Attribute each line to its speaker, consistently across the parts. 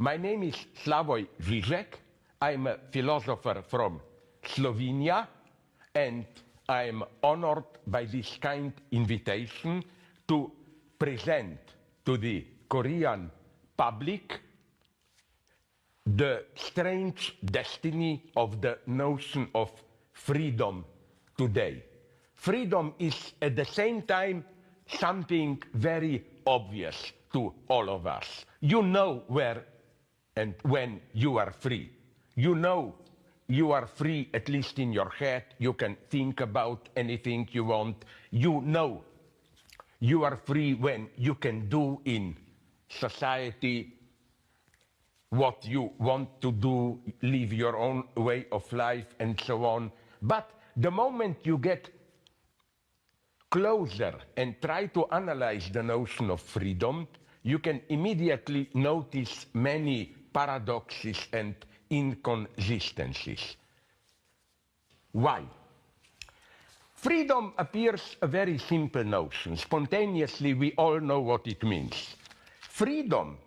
Speaker 1: My name is ژیژک. I'm a philosopher from Slovenia, and I'm honored by this kind invitation to present to the Korean public the strange destiny of the notion of freedom today. Freedom is at the same time something very obvious to all of us. You know where and when you are free. You know you are free, at least in your head. You can think about anything you want. You know you are free when you can do in society what you want to do, live your own way of life, and so on. But the moment you get closer and try to analyze the notion of freedom, you can immediately notice many paradoxes and inconsistencies. Why? Freedom appears a very simple notion. Spontaneously, we all know what it means. Freedom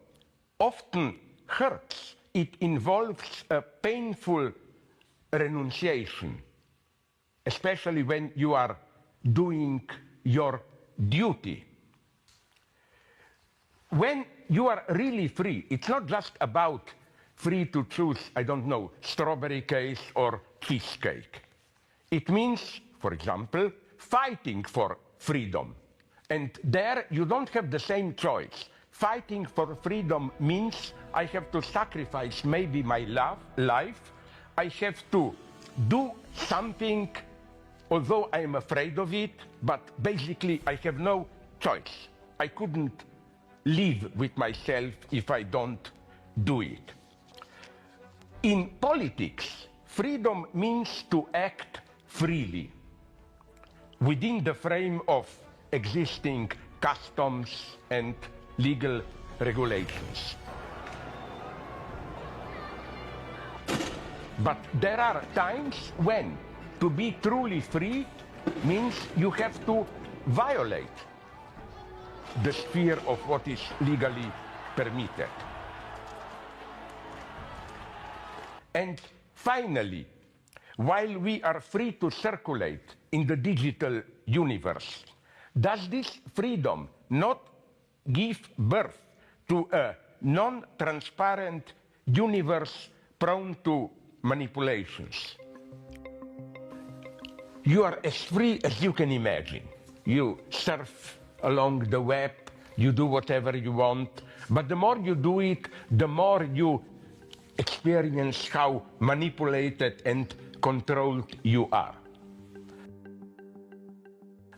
Speaker 1: often hurts. It involves a painful renunciation, especially when you are doing your duty. When you are really free, it's not just about free to choose, I don't know, strawberry cake or cheesecake. It means, for example, fighting for freedom. And there you don't have the same choice. Fighting for freedom means I have to sacrifice maybe my life. I have to do something, although I am afraid of it, but basically I have no choice. I couldn't live with myself if I don't do it. In politics, freedom means to act freely within the frame of existing customs and legal regulations. But there are times when to be truly free means you have to violate the sphere of what is legally permitted. And finally, while we are free to circulate in the digital universe, does this freedom not give birth to a non-transparent universe prone to manipulations? You are as free as you can imagine. You surf along the web, you do whatever you want, but the more you do it, the more you experience how manipulated and controlled you are.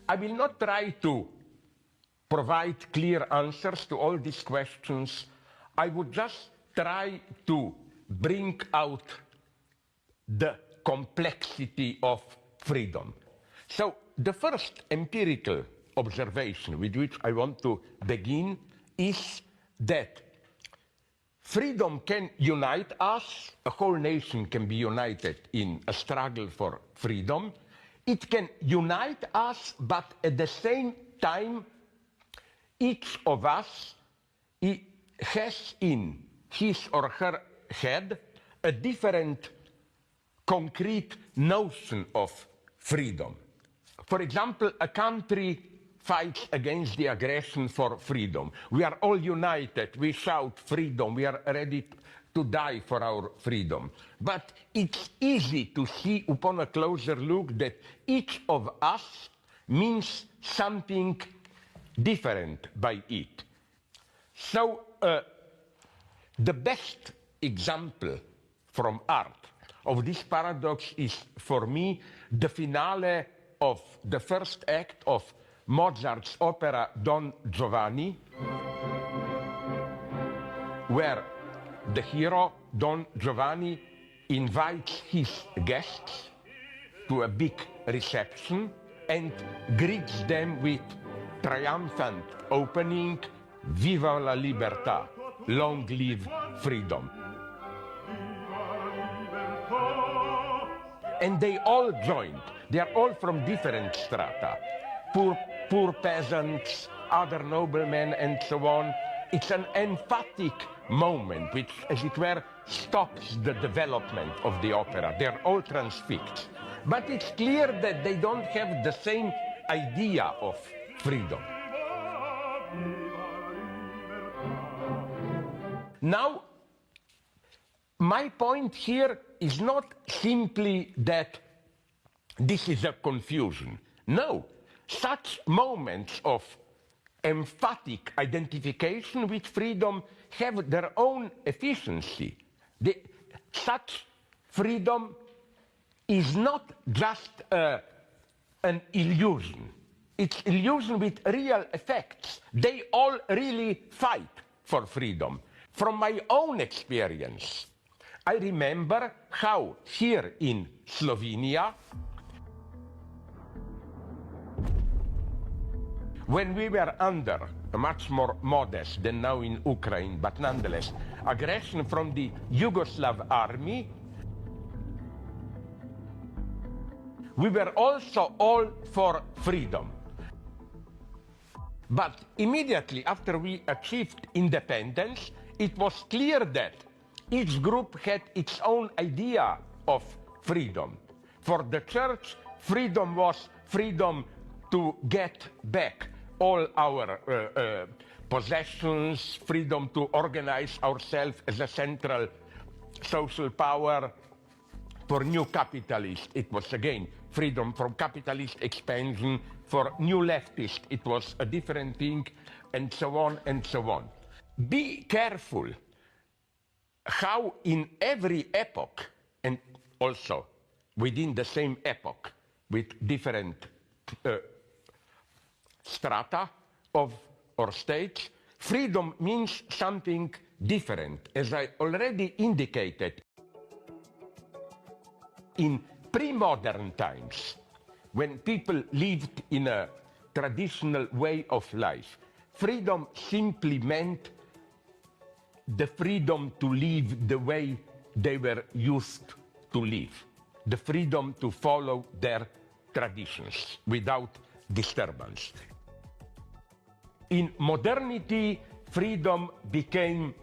Speaker 1: I will not try to provide clear answers to all these questions. I would just try to bring out the complexity of freedom. So the first empirical observation with which I want to begin is that freedom can unite us. A whole nation can be united in a struggle for freedom. It can unite us, but at the same time, each of us has in his or her head a different concrete notion of freedom. For example, a country fights against the aggression for freedom. We are all united, we shout freedom, we are ready to die for our freedom. But it's easy to see upon a closer look that each of us means something different by it. So the best example from art of this paradox is, for me, the finale of the first act of Mozart's opera Don Giovanni, where the hero, Don Giovanni, invites his guests to a big reception and greets them with triumphant opening, "Viva la libertà, long live freedom." And they all joined. They are all from different strata. Poor peasants, other noblemen, and so on. it's an emphatic moment which, as it were, stops the development of the opera. They're all transfixed. But it's clear that they don't have the same idea of freedom. Now, my point here is not simply that this is a confusion. No, such moments of emphatic identification with freedom have their own efficiency. Such freedom is not just an illusion. It's illusion with real effects. They all really fight for freedom. From my own experience, I remember how here in Slovenia, when we were under, much more modest than now in Ukraine, but nonetheless, aggression from the Yugoslav army, we were also all for freedom. But immediately after we achieved independence, it was clear that each group had its own idea of freedom. For the church, freedom was freedom to get back all our possessions, freedom to organize ourselves as a central social power. For new capitalists, it was again freedom from capitalist expansion. For new leftists, it was a different thing, and so on and so on. Be careful how in every epoch, and also within the same epoch, with different strata of or states, freedom means something different. As I already indicated, in pre-modern times, when people lived in a traditional way of life, freedom simply meant the freedom to live the way they were used to live, the freedom to follow their traditions without disturbance. In modernity, freedom became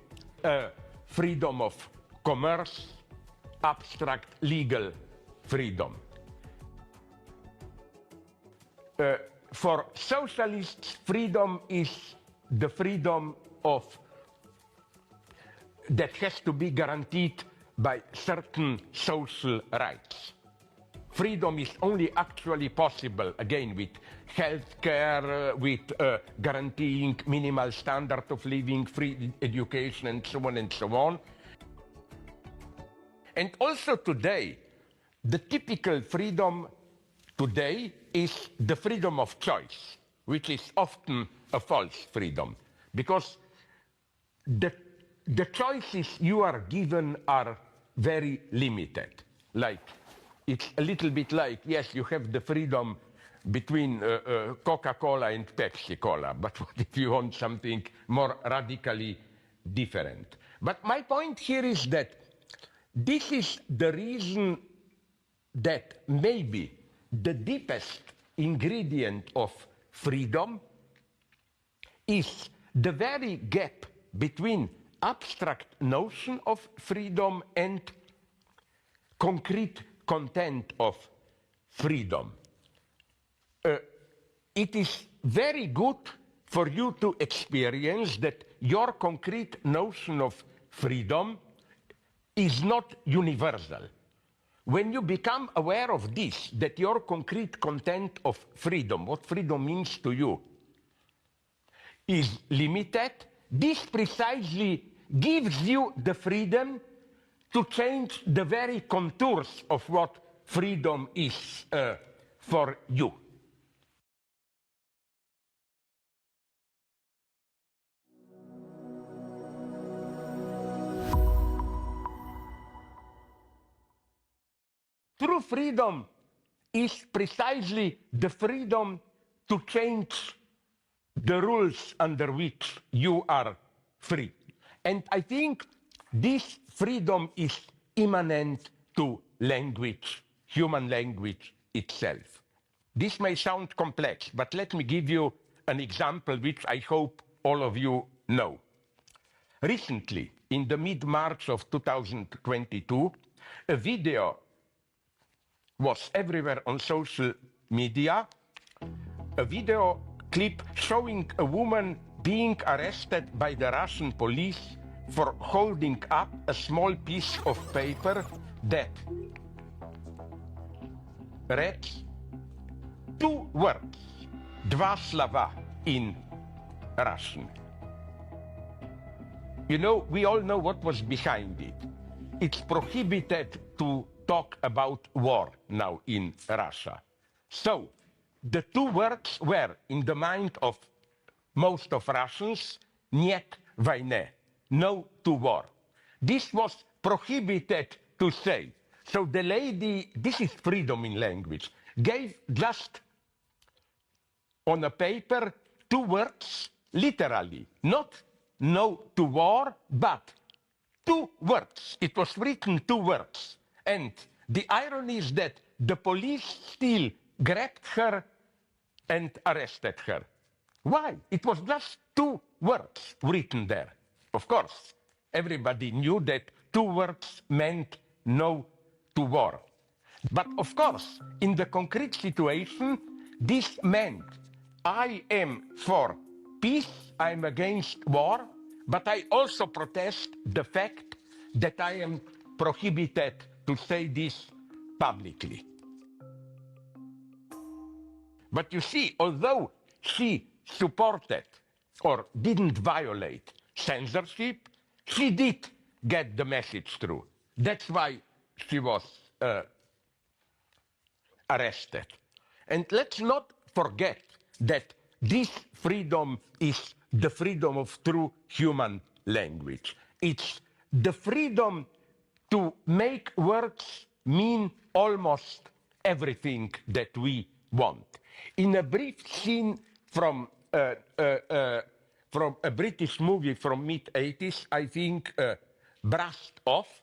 Speaker 1: freedom of commerce, abstract legal freedom. For socialists, freedom is the freedom of that has to be guaranteed by certain social rights. Freedom is only actually possible, again, with health care, with guaranteeing minimal standard of living, free education, and so on and so on. And also today, the typical freedom today is the freedom of choice, which is often a false freedom, because the choices you are given are very limited. Like, it's a little bit like, yes, you have the freedom between Coca-Cola and Pepsi-Cola, but what if you want something more radically different? But my point here is that this is the reason that maybe the deepest ingredient of freedom is the very gap between abstract notion of freedom and concrete content of freedom. It is very good for you to experience that your concrete notion of freedom is not universal. When you become aware of this, that your concrete content of freedom, what freedom means to you, is limited, this precisely gives you the freedom to change the very contours of what freedom is for you. True freedom is precisely the freedom to change the rules under which you are free. And I think this freedom is immanent to language, human language itself. This may sound complex, but let me give you an example which I hope all of you know. Recently, in the mid-March of 2022, a video was everywhere on social media, a video clip showing a woman being arrested by the Russian police for holding up a small piece of paper that read two words, dva slova, in Russian. You know, we all know what was behind it. It's prohibited to talk about war now in Russia. So, the two words were, in the mind of most of Russians, "Нет войне," no to war. This was prohibited to say. So the lady, this is freedom in language, gave just on a paper two words, literally, not no to war, but two words. It was written two words. And the irony is that the police still grabbed her and arrested her. Why? It was just two words written there. Of course, everybody knew that two words meant no to war. But of course, in the concrete situation, this meant I am for peace, I'm against war, but I also protest the fact that I am prohibited to say this publicly. But you see, although she supported or didn't violate censorship, she did get the message through. That's why she was arrested. And let's not forget that this freedom is the freedom of true human language. It's the freedom to make words mean almost everything that we want. In a brief scene from a British movie from mid-80s, I think Brushed Off,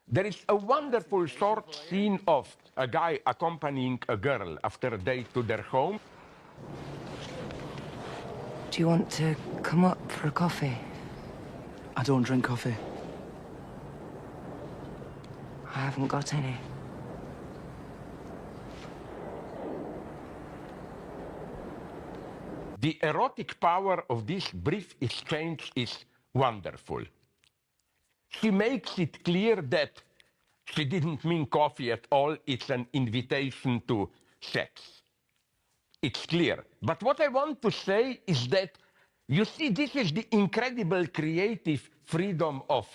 Speaker 1: there is a wonderful short scene of a guy accompanying a girl after a date to their home.
Speaker 2: Do you want to come up for a coffee?
Speaker 3: I don't drink coffee.
Speaker 2: I haven't got any.
Speaker 1: The erotic power of this brief exchange is wonderful. She makes it clear that she didn't mean coffee at all. It's an invitation to sex. It's clear. But what I want to say is that, you see, this is the incredible creative freedom of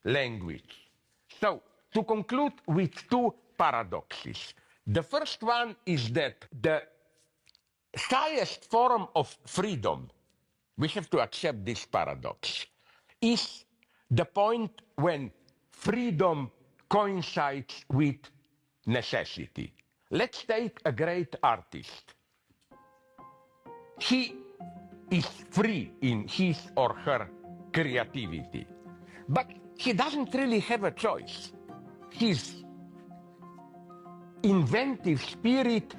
Speaker 1: language. So, to conclude with two paradoxes. The first one is that the highest form of freedom, we have to accept this paradox, is the point when freedom coincides with necessity. Let's take a great artist. He is free in his or her creativity, but he doesn't really have a choice. His inventive spirit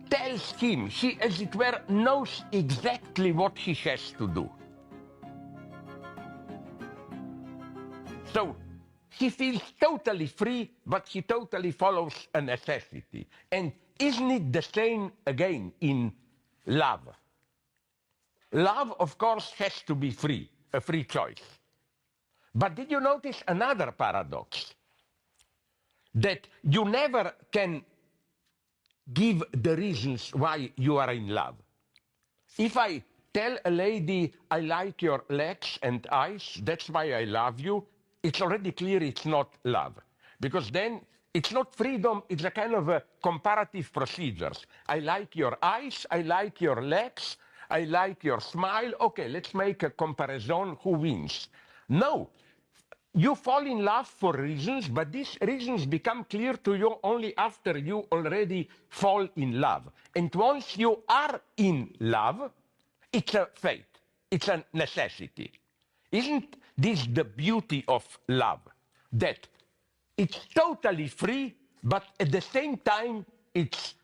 Speaker 1: tells him, he, as it were, knows exactly what he has to do. So he feels totally free, but he totally follows a necessity. And isn't it the same again in love? Love, of course, has to be free, a free choice. But did you notice another paradox? That you never can give the reasons why you are in love. If I tell a lady, I like your legs and eyes, that's why I love you, it's already clear it's not love. Because then it's not freedom, it's a kind of a comparative procedures. I like your eyes, I like your legs, I like your smile. Okay, let's make a comparison, who wins? No. You fall in love for reasons, but these reasons become clear to you only after you already fall in love. And once you are in love, it's a fate, it's a necessity. Isn't this the beauty of love? That it's totally free, but at the same time, it's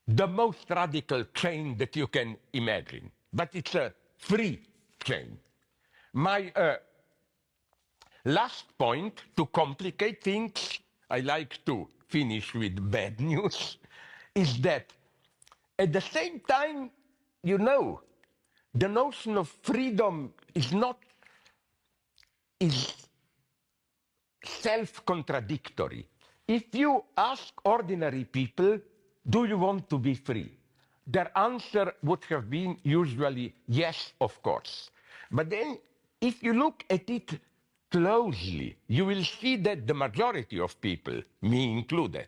Speaker 1: the most radical chain that you can imagine. But it's a free chain. My Last point, to complicate things, I like to finish with bad news, is that at the same time, you know, the notion of freedom is self-contradictory. If you ask ordinary people, do you want to be free? Their answer would have been usually yes, of course. But then, if you look at it closely, you will see that the majority of people, me included,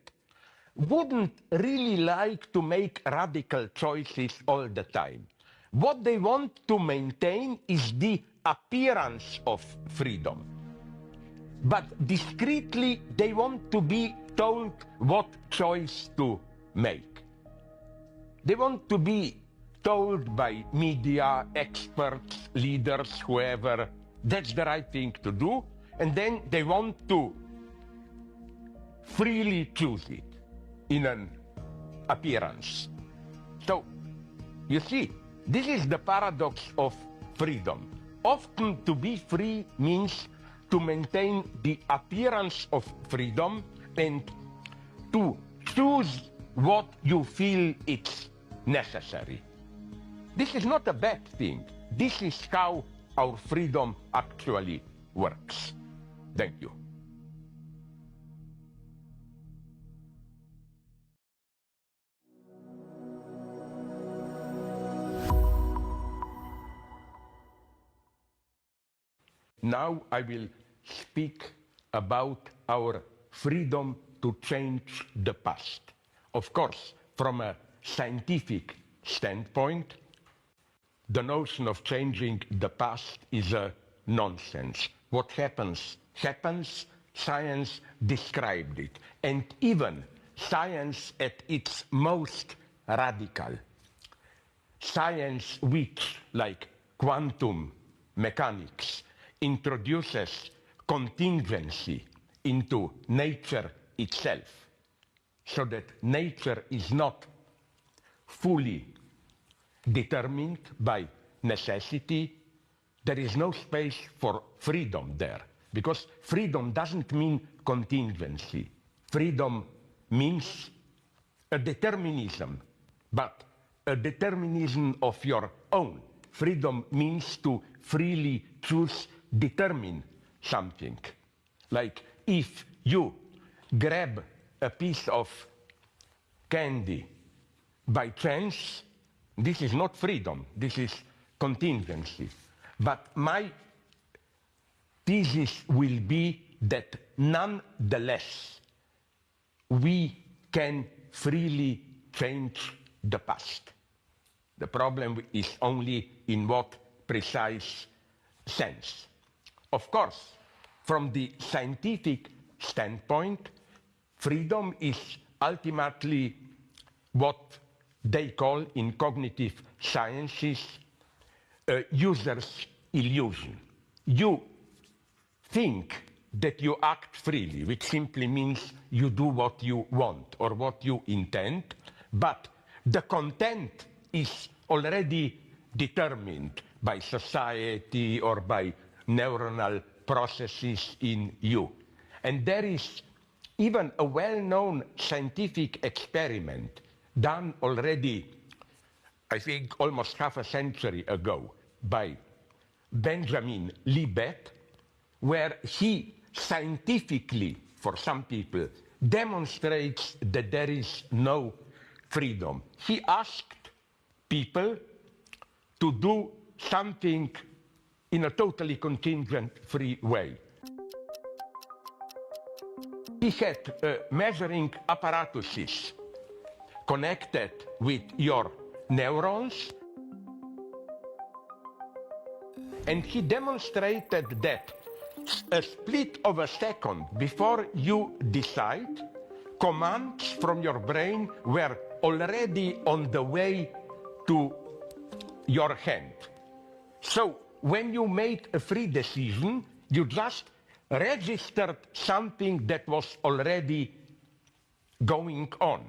Speaker 1: wouldn't really like to make radical choices all the time. What they want to maintain is the appearance of freedom. But discreetly, they want to be told what choice to make. They want to be told by media, experts, leaders, whoever, that's the right thing to do, and then they want to freely choose it in an appearance. So, you see, this is the paradox of freedom. Often to be free means to maintain the appearance of freedom and to choose what you feel it's necessary. This is not a bad thing. This is how our freedom actually works. Thank you. Now I will speak about our freedom to change the past. Of course, from a scientific standpoint, the notion of changing the past is a nonsense. What happens, happens. Science described it. And even science at its most radical, science which, like quantum mechanics, introduces contingency into nature itself, so that nature is not fully determined by necessity, there is no space for freedom there. Because freedom doesn't mean contingency. Freedom means a determinism, but a determinism of your own. Freedom means to freely choose, determine something. Like if you grab a piece of candy by chance, this is not freedom, this is contingency. But my thesis will be that nonetheless, we can freely change the past. The problem is only in what precise sense. Of course, from the scientific standpoint, freedom is ultimately what they call in cognitive sciences a user's illusion. You think that you act freely, which simply means you do what you want or what you intend, but the content is already determined by society or by neuronal processes in you. And there is even a well-known scientific experiment done already, I think, almost half a century ago by Benjamin Libet, where he scientifically, for some people, demonstrates that there is no freedom. He asked people to do something in a totally contingent-free way. He had measuring apparatuses connected with your neurons, and he demonstrated that a split of a second before you decide, commands from your brain were already on the way to your hand. So when you made a free decision, you just registered something that was already going on.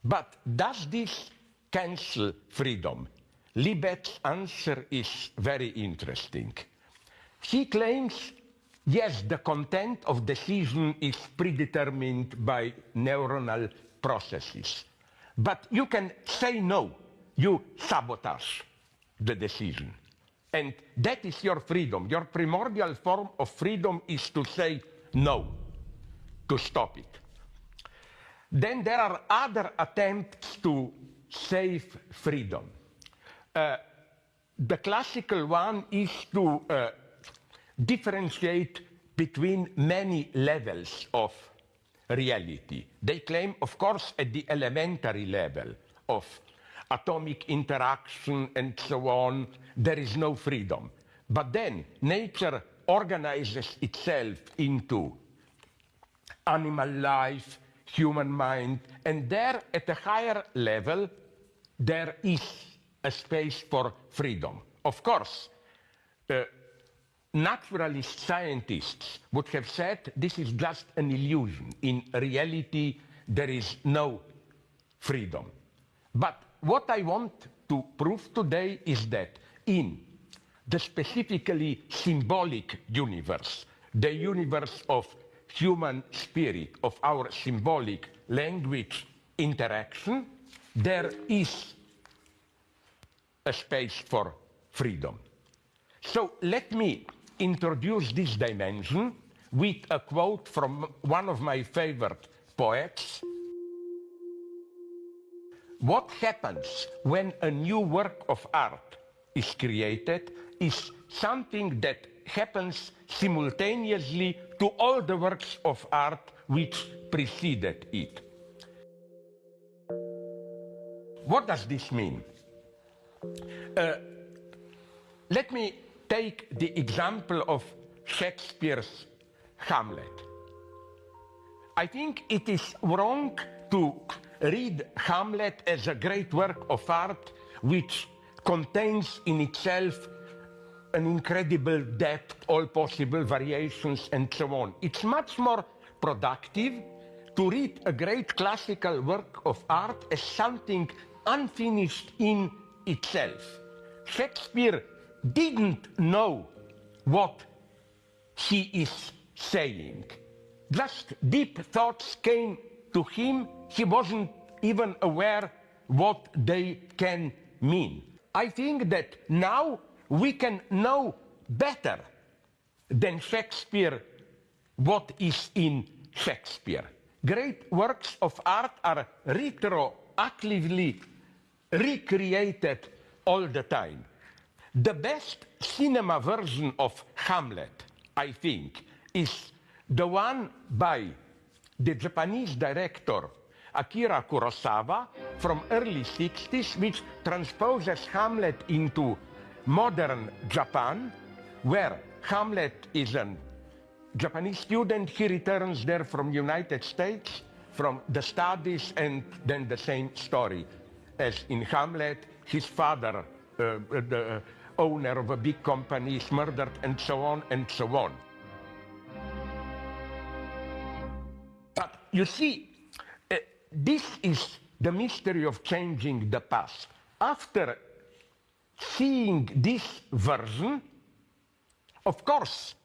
Speaker 1: But does this cancel freedom? Libet's answer is very interesting. He claims yes, the content of decision is predetermined by neuronal processes. But you can say no. You sabotage the decision. And that is your freedom. Your primordial form of freedom is to say no, to stop it. Then there are other attempts to save freedom. The classical one is to differentiate between many levels of reality. They claim, of course, at the elementary level of atomic interaction and so on, there is no freedom. But then nature organizes itself into animal life, human mind, and there at a higher level, there is a space for freedom. Of course, naturalist scientists would have said this is just an illusion. In reality, there is no freedom. But what I want to prove today is that in the specifically symbolic universe, the universe of human spirit, of our symbolic language interaction, there is a space for freedom. So let me introduce this dimension with a quote from one of my favorite poets. What happens when a new work of art is created is something that happens simultaneously to all the works of art which preceded it. What does this mean? Let me take the example of Shakespeare's Hamlet. I think it is wrong to read Hamlet as a great work of art which contains in itself an incredible depth, all possible variations, and so on. It's much more productive to read a great classical work of art as something unfinished in itself. Shakespeare didn't know what he is saying. Just deep thoughts came to him. He wasn't even aware what they can mean. I think that now we can know better than Shakespeare what is in Shakespeare. Great works of art are retroactively recreated all the time. The best cinema version of Hamlet, I think, is the one by the Japanese director Akira Kurosawa from early 60s, which transposes Hamlet into modern Japan, where Hamlet is a Japanese student. He returns there from United States, from the studies, and then the same story. As in Hamlet, his father, the owner of a big company, is murdered, and so on and so on. But you see, this is the mystery of changing the past. After seeing this version, of course,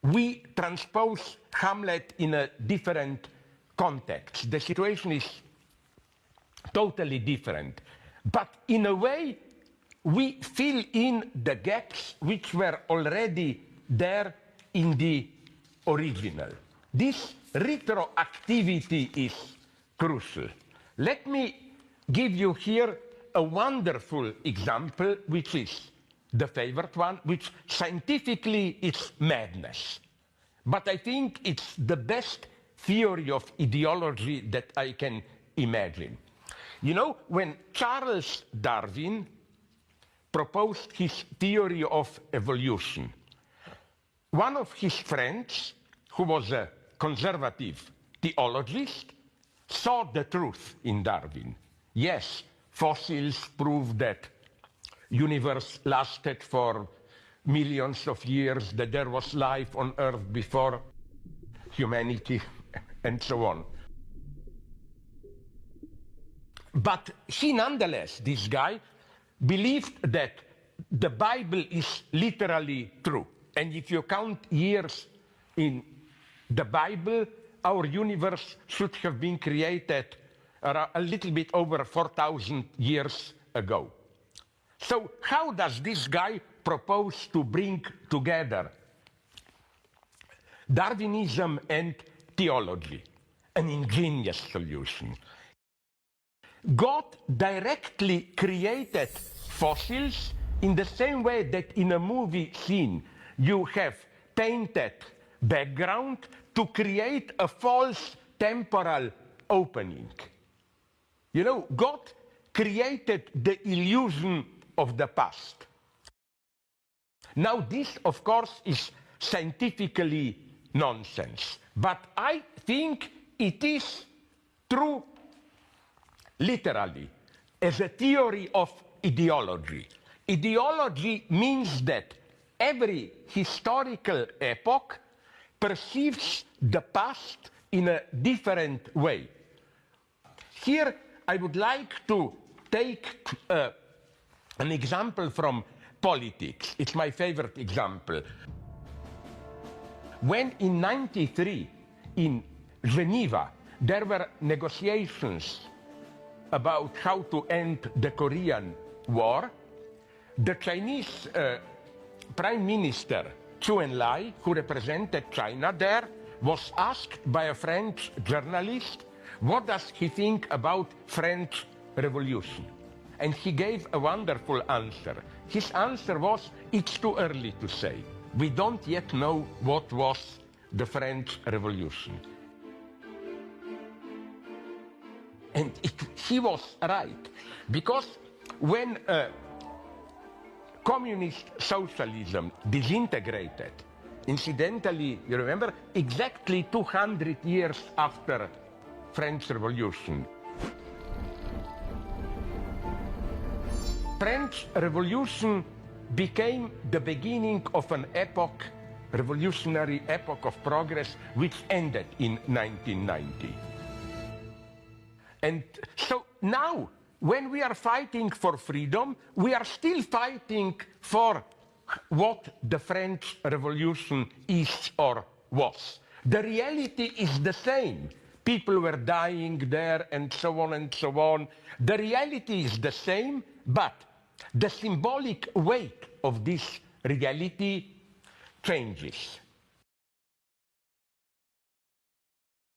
Speaker 1: we transpose Hamlet in a different context. The situation is totally different. But in a way, we fill in the gaps which were already there in the original. This retroactivity is crucial. Let me give you here a wonderful example, which is the favorite one, which scientifically is madness. But I think it's the best theory of ideology that I can imagine. You know, when Charles Darwin proposed his theory of evolution, one of his friends, who was a conservative theologist, saw the truth in Darwin. Yes, fossils prove that universe lasted for millions of years, that there was life on Earth before humanity, and so on. But he nonetheless, this guy, believed that the Bible is literally true. And if you count years in the Bible, our universe should have been created a little bit over 4,000 years ago. So how does this guy propose to bring together Darwinism and theology? An ingenious solution. God directly created fossils in the same way that in a movie scene you have painted background to create a false temporal opening. You know, God created the illusion of the past. Now this, of course, is scientifically nonsense, but I think it is true literally as a theory of ideology. Ideology means that every historical epoch perceives the past in a different way. Here I would like to take an example from politics. It's my favorite example. When in '93 in Geneva there were negotiations about how to end the Korean War, the Chinese Prime Minister Zhou Enlai, who represented China there, was asked by a French journalist, what does he think about French Revolution? And he gave a wonderful answer. His answer was, it's too early to say. We don't yet know what was the French Revolution. And he was right, because when communist socialism disintegrated, incidentally, you remember, exactly 200 years after French Revolution. French Revolution became the beginning of an epoch, revolutionary epoch of progress, which ended in 1990. And so now, when we are fighting for freedom, we are still fighting for what the French Revolution is or was. The reality is the same. People were dying there and so on and so on. The reality is the same, but the symbolic weight of this reality changes.